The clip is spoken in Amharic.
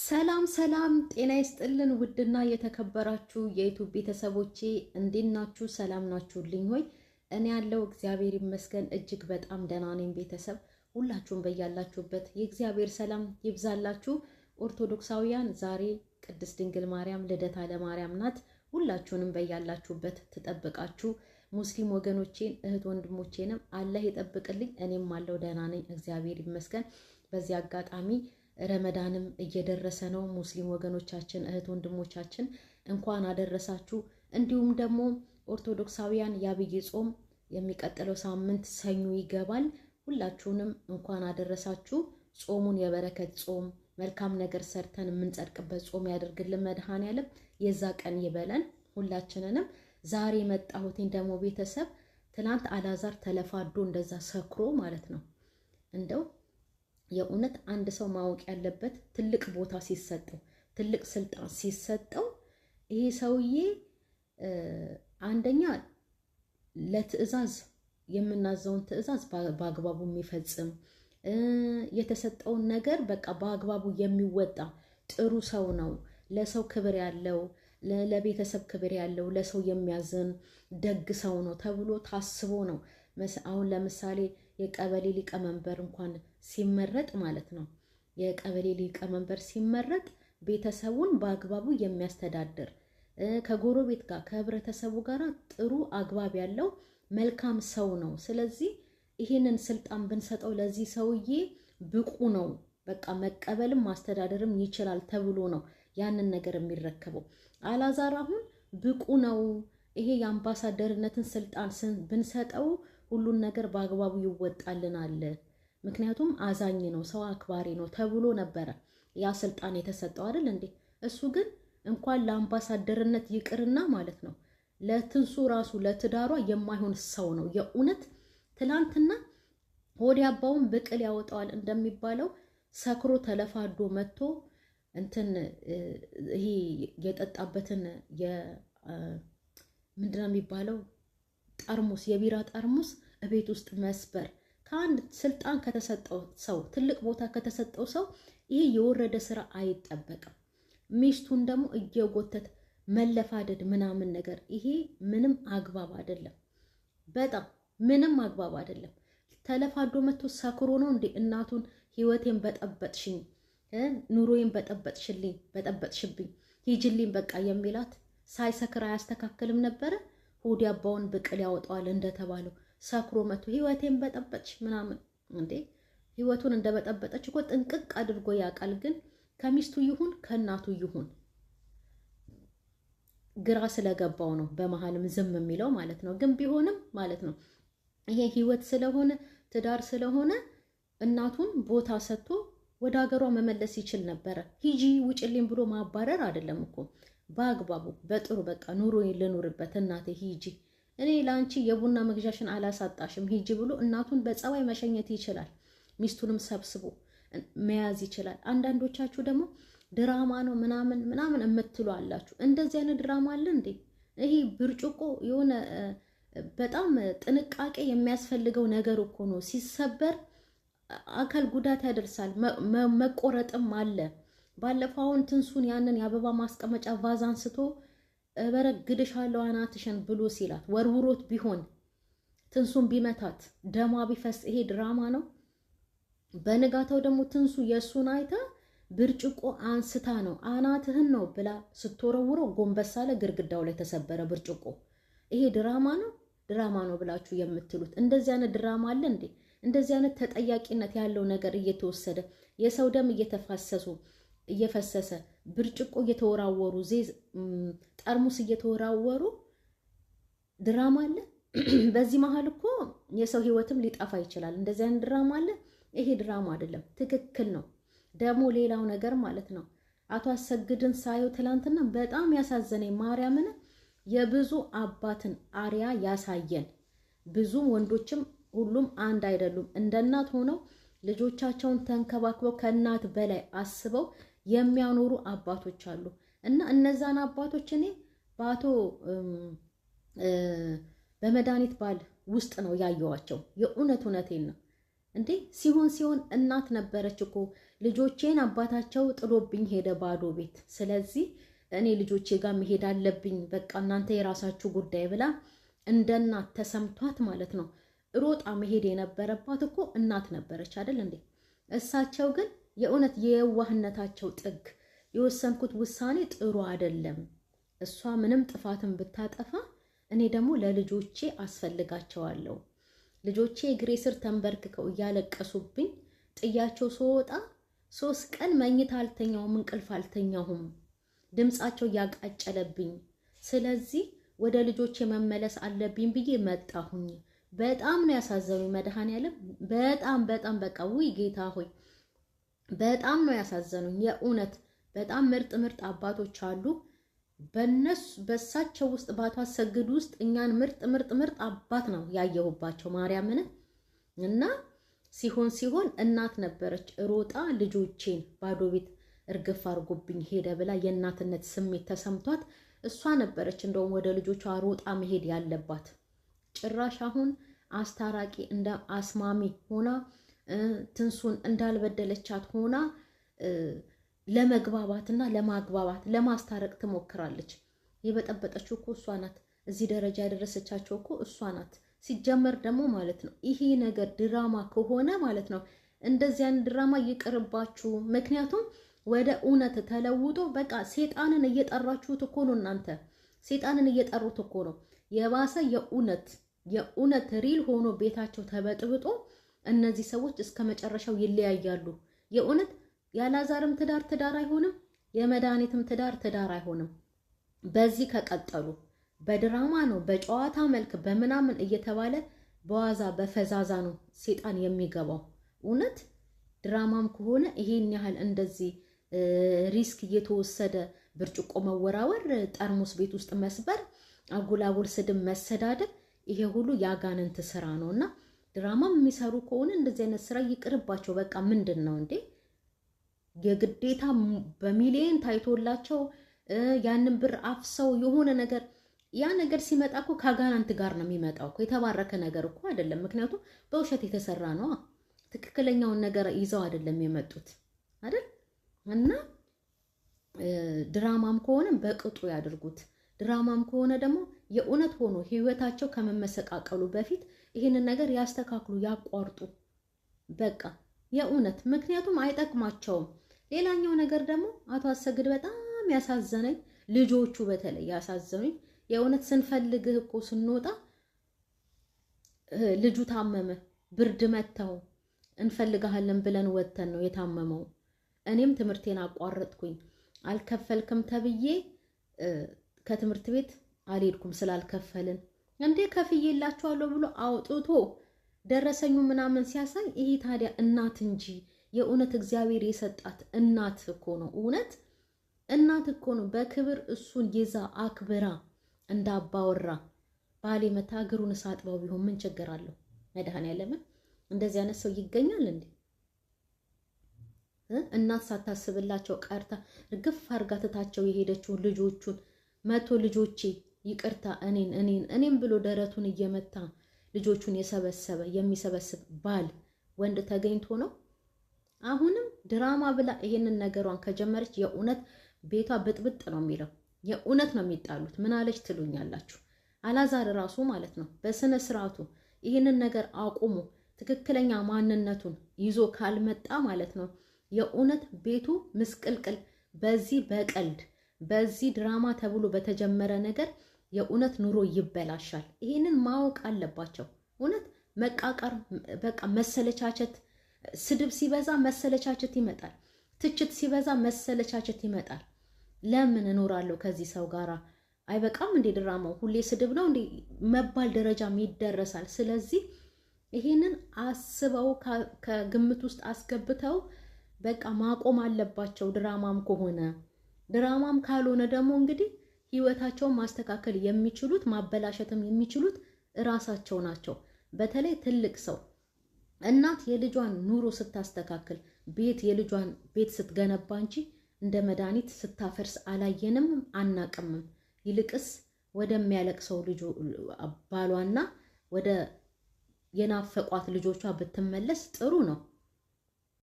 ሰላም ሰላም፣ ጤና ይስጥልን ውድና የተከበራችሁ የዩቲዩብ ቤተሰቦቼ እንዴት ናችሁ? ሰላም ናችሁልኝ ሆይ? እኔ ያለው እግዚአብሔር ይመስገን እጅግ በጣም ደህና ነኝ። ቤተሰብ ሁላችሁም በያላችሁበት የእግዚአብሔር ሰላም ይብዛላችሁ። ኦርቶዶክሳውያን ዛሬ ቅድስት ድንግል ማርያም ልደታ ለማርያም ናት። ሁላችሁንም በያላችሁበት ትጠብቃችሁ። ሙስሊም ወገኖቼን እህት ወንድሞቼንም አላህ ይጠብቅልኝ። እኔም አለው ደህና ነኝ እግዚአብሔር ይመስገን። በዚህ አጋጣሚ ረመዳንም እየደረሰ ነው። ሙስሊም ወገኖቻችን እህት ወንድሞቻችን እንኳን አደረሳችሁ። እንዲሁም ደግሞ ኦርቶዶክሳውያን የአብይ ጾም የሚቀጥለው ሳምንት ሰኞ ይገባል። ሁላችሁንም እንኳን አደረሳችሁ። ጾሙን የበረከት ጾም መልካም ነገር ሰርተን የምንጸድቅበት ጾም ያደርግልን መድኃኔዓለም። የዛ ቀን ይበለን ሁላችንንም። ዛሬ መጣሁትኝ ደግሞ ቤተሰብ ትናንት አላዛር ተለፋዶ እንደዛ ሰክሮ ማለት ነው። እንደው የእውነት አንድ ሰው ማወቅ ያለበት ትልቅ ቦታ ሲሰጠው ትልቅ ስልጣን ሲሰጠው ይሄ ሰውዬ አንደኛ ለትዕዛዝ የምናዘውን ትዕዛዝ በአግባቡ የሚፈጽም የተሰጠውን ነገር በቃ በአግባቡ የሚወጣ ጥሩ ሰው ነው። ለሰው ክብር ያለው፣ ለቤተሰብ ክብር ያለው፣ ለሰው የሚያዝን ደግ ሰው ነው ተብሎ ታስቦ ነው። አሁን ለምሳሌ የቀበሌ ሊቀመንበር እንኳን ሲመረጥ ማለት ነው። የቀበሌ ሊቀመንበር ሲመረጥ ቤተሰቡን በአግባቡ የሚያስተዳድር ከጎረቤት ጋር ከህብረተሰቡ ጋር ጥሩ አግባብ ያለው መልካም ሰው ነው። ስለዚህ ይህንን ስልጣን ብንሰጠው ለዚህ ሰውዬ ብቁ ነው፣ በቃ መቀበልም ማስተዳደርም ይችላል ተብሎ ነው ያንን ነገር የሚረከበው። አላዛር አሁን ብቁ ነው። ይሄ የአምባሳደርነትን ስልጣን ብንሰጠው ሁሉን ነገር በአግባቡ ይወጣልናል። ምክንያቱም አዛኝ ነው፣ ሰው አክባሪ ነው ተብሎ ነበረ ያ ስልጣን የተሰጠው አይደል እንዴ? እሱ ግን እንኳን ለአምባሳደርነት ይቅርና ማለት ነው ለትንሱ ራሱ ለትዳሯ የማይሆን ሰው ነው። የእውነት ትላንትና ሆድ ያባውን ብቅል ያወጣዋል እንደሚባለው ሰክሮ ተለፋዶ መጥቶ እንትን ይሄ የጠጣበትን ምንድነው የሚባለው ጠርሙስ፣ የቢራ ጠርሙስ እቤት ውስጥ መስበር ከአንድ ስልጣን ከተሰጠው ሰው ትልቅ ቦታ ከተሰጠው ሰው ይሄ የወረደ ስራ አይጠበቅም። ሚስቱን ደግሞ እየጎተት መለፋደድ ምናምን ነገር ይሄ ምንም አግባብ አይደለም። በጣም ምንም አግባብ አይደለም። ተለፋዶ መጥቶ ሰክሮ ነው እንዴ እናቱን ህይወቴን በጠበጥሽኝ፣ ኑሮዬን በጠበጥሽብኝ፣ ሂጅልኝ በቃ የሚላት ሳይሰክር አያስተካክልም ነበረ? ሆድ ያባውን ብቅል ያወጣዋል እንደተባለው ሰክሮ መጥቶ ህይወቴን በጠበጥሽ ምናምን እንዴ! ህይወቱን እንደበጠበጠች እኮ ጥንቅቅ አድርጎ ያውቃል። ግን ከሚስቱ ይሁን ከእናቱ ይሁን ግራ ስለገባው ነው በመሀልም ዝም የሚለው ማለት ነው። ግን ቢሆንም ማለት ነው ይሄ ህይወት ስለሆነ ትዳር ስለሆነ እናቱን ቦታ ሰጥቶ ወደ ሀገሯ መመለስ ይችል ነበረ። ሂጂ ውጭልኝ ብሎ ማባረር አይደለም እኮ በአግባቡ በጥሩ በቃ ኑሮ ልኑርበት እናቴ ሂጂ፣ እኔ ለአንቺ የቡና መግዣሽን አላሳጣሽም ሂጂ ብሎ እናቱን በጸባይ መሸኘት ይችላል። ሚስቱንም ሰብስቦ መያዝ ይችላል። አንዳንዶቻችሁ ደግሞ ድራማ ነው ምናምን ምናምን የምትሉ አላችሁ። እንደዚህ አይነት ድራማ አለ እንዴ? ይሄ ብርጭቆ የሆነ በጣም ጥንቃቄ የሚያስፈልገው ነገር እኮ ነው። ሲሰበር አካል ጉዳት ያደርሳል። መቆረጥም አለ። ባለፈው አሁን ትንሱን ያንን የአበባ ማስቀመጫ ቫዝ አንስቶ እበረግድሻለሁ አናትሽን ብሎ ሲላት ወርውሮት ቢሆን ትንሱን ቢመታት ደሟ ቢፈስ ይሄ ድራማ ነው? በንጋታው ደግሞ ትንሱ የእሱን አይታ ብርጭቆ አንስታ ነው አናትህን ነው ብላ ስትወረውረው ጎንበስ አለ፣ ግድግዳው ላይ ተሰበረ ብርጭቆ። ይሄ ድራማ ነው? ድራማ ነው ብላችሁ የምትሉት እንደዚህ አይነት ድራማ አለ እንዴ? እንደዚህ አይነት ተጠያቂነት ያለው ነገር እየተወሰደ የሰው ደም እየፈሰሰ ብርጭቆ እየተወራወሩ ጠርሙስ እየተወራወሩ ድራማ አለ? በዚህ መሀል እኮ የሰው ህይወትም ሊጠፋ ይችላል። እንደዚህ አይነት ድራማ አለ? ይሄ ድራማ አይደለም፣ ትክክል ነው። ደግሞ ሌላው ነገር ማለት ነው አቶ አሰግድን ሳየው ትላንትና በጣም ያሳዘነኝ ማርያምን የብዙ አባትን አሪያ ያሳየን። ብዙ ወንዶችም ሁሉም አንድ አይደሉም። እንደ እናት ሆነው ልጆቻቸውን ተንከባክበው ከእናት በላይ አስበው የሚያኖሩ አባቶች አሉ። እና እነዛን አባቶች እኔ በአቶ በመድኃኒት ባል ውስጥ ነው ያየዋቸው። የእውነቴን ነው። እንዴ ሲሆን እናት ነበረች እኮ ልጆቼን አባታቸው ጥሎብኝ ሄደ ባዶ ቤት፣ ስለዚህ እኔ ልጆቼ ጋር መሄድ አለብኝ፣ በቃ እናንተ የራሳችሁ ጉዳይ ብላ እንደ እናት ተሰምቷት ማለት ነው ሮጣ መሄድ የነበረባት እኮ እናት ነበረች አይደል እንዴ? እሳቸው ግን የእውነት የዋህነታቸው ጥግ የወሰንኩት ውሳኔ ጥሩ አይደለም፣ እሷ ምንም ጥፋትን ብታጠፋ እኔ ደግሞ ለልጆቼ አስፈልጋቸዋለሁ፣ ልጆቼ እግሬ ስር ተንበርክከው እያለቀሱብኝ ጥያቸው ስወጣ 3 ቀን መኝታ አልተኛሁም፣ እንቅልፍ አልተኛሁም፣ ድምጻቸው እያቃጨለብኝ፣ ስለዚህ ወደ ልጆቼ መመለስ አለብኝ ብዬ መጣሁኝ። በጣም ነው ያሳዘኑኝ መድኃኔዓለም፣ በጣም በቃ ውይ ጌታ ሆይ በጣም ነው ያሳዘኑኝ። የእውነት በጣም ምርጥ አባቶች አሉ። በሳቸው ውስጥ በአቶ አሰግድ ውስጥ እኛን ምርጥ አባት ነው ያየሁባቸው ማርያምን። እና ሲሆን እናት ነበረች ሮጣ ልጆቼን ባዶ ቤት እርግፍ አርጎብኝ ሄደ ብላ የእናትነት ስሜት ተሰምቷት እሷ ነበረች እንደውም ወደ ልጆቿ ሮጣ መሄድ ያለባት። ጭራሽ አሁን አስታራቂ እንደ አስማሚ ሆና ትንሱን እንዳልበደለቻት ሆና ለመግባባትና ለማግባባት ለማስታረቅ ትሞክራለች። የበጠበጠችው እኮ እሷ ናት። እዚህ ደረጃ ያደረሰቻቸው እኮ እሷ ናት። ሲጀመር ደግሞ ማለት ነው ይሄ ነገር ድራማ ከሆነ ማለት ነው እንደዚያን ድራማ ይቅርባችሁ። ምክንያቱም ወደ እውነት ተለውጦ በቃ ሴጣንን እየጠራችሁት እኮ ነው። እናንተ ሴጣንን እየጠሩት እኮ ነው። የባሰ የእውነት ሪል ሆኖ ቤታቸው ተበጥብጦ እነዚህ ሰዎች እስከ መጨረሻው ይለያያሉ። የእውነት ያላዛርም ትዳር አይሆንም፣ የመድኃኒትም ትዳር አይሆንም። በዚህ ከቀጠሉ በድራማ ነው በጨዋታ መልክ በምናምን እየተባለ በዋዛ በፈዛዛ ነው ሴጣን የሚገባው። እውነት ድራማም ከሆነ ይሄን ያህል እንደዚህ ሪስክ እየተወሰደ ብርጭቆ መወራወር፣ ጠርሙስ ቤት ውስጥ መስበር፣ አጉላጉል ስድብ መሰዳደብ፣ ይሄ ሁሉ ያጋንንት ስራ ነውና ድራማም የሚሰሩ ከሆነ እንደዚህ አይነት ስራ ይቅርባቸው። በቃ ምንድን ነው እንዴ? የግዴታ በሚሊዮን ታይቶላቸው ያንን ብር አፍሰው የሆነ ነገር ያ ነገር ሲመጣ እኮ ከአጋንንት ጋር ነው የሚመጣው እኮ። የተባረከ ነገር እኮ አይደለም። ምክንያቱም በውሸት የተሰራ ነው። ትክክለኛውን ነገር ይዘው አይደለም የመጡት አይደል? እና ድራማም ከሆነ በቅጡ ያድርጉት። ድራማም ከሆነ ደግሞ የእውነት ሆኖ ህይወታቸው ከመመሰቃቀሉ በፊት ይህንን ነገር ያስተካክሉ፣ ያቋርጡ። በቃ የእውነት ምክንያቱም አይጠቅማቸውም። ሌላኛው ነገር ደግሞ አቶ አሰግድ በጣም ያሳዘነኝ ልጆቹ በተለይ ያሳዘኑኝ። የእውነት ስንፈልግህ እኮ ስንወጣ ልጁ ታመመ፣ ብርድ መታው፣ እንፈልግሃለን ብለን ወተን ነው የታመመው። እኔም ትምህርቴን አቋረጥኩኝ፣ አልከፈልክም ተብዬ ከትምህርት ቤት አልሄድኩም ስላልከፈልን። እንዴ ከፍዬላችኋለሁ ብሎ አውጥቶ ደረሰኙ ምናምን ሲያሳይ ይሄ ታዲያ እናት እንጂ የእውነት እግዚአብሔር የሰጣት እናት እኮ ነው። እውነት እናት እኮ ነው። በክብር እሱን ይዛ አክብራ እንዳባወራ ባሌ መታ እግሩን ሳጥባው ቢሆን ምን ችግር አለው? መድኃኔዓለምን እንደዚህ አይነት ሰው ይገኛል እንዴ? እናት ሳታስብላቸው ቀርታ ርግፍ አርጋ ትታቸው የሄደችውን ልጆቹን መቶ ልጆቼ ይቅርታ እኔም ብሎ ደረቱን እየመታ ልጆቹን የሚሰበስብ ባል ወንድ ተገኝቶ ነው። አሁንም ድራማ ብላ ይሄንን ነገሯን ከጀመረች የእውነት ቤቷ ብጥብጥ ነው የሚለው። የእውነት ነው የሚጣሉት። ምን አለች ትሉኛላችሁ? አላዛር ራሱ ማለት ነው በስነ ስርዓቱ ይሄንን ነገር አቁሙ፣ ትክክለኛ ማንነቱን ይዞ ካልመጣ ማለት ነው የእውነት ቤቱ ምስቅልቅል። በዚህ በቀልድ በዚህ ድራማ ተብሎ በተጀመረ ነገር የእውነት ኑሮ ይበላሻል። ይሄንን ማወቅ አለባቸው። እውነት መቃቃር፣ በቃ መሰለቻቸት፣ ስድብ ሲበዛ መሰለቻቸት ይመጣል። ትችት ሲበዛ መሰለቻቸት ይመጣል። ለምን እኖራለሁ ከዚህ ሰው ጋራ? አይበቃም እንዴ ድራማው? ሁሌ ስድብ ነው እንዴ መባል ደረጃም ይደረሳል። ስለዚህ ይሄንን አስበው ከግምት ውስጥ አስገብተው በቃ ማቆም አለባቸው። ድራማም ካልሆነ ደግሞ እንግዲህ ህይወታቸውን ማስተካከል የሚችሉት ማበላሸትም የሚችሉት እራሳቸው ናቸው። በተለይ ትልቅ ሰው እናት የልጇን ኑሮ ስታስተካክል የልጇን ቤት ስትገነባ እንጂ እንደ መድኃኒት ስታፈርስ አላየንም አናቅምም። ይልቅስ ወደሚያለቅሰው ልጁ ባሏና ወደ የናፈቋት ልጆቿ ብትመለስ ጥሩ ነው።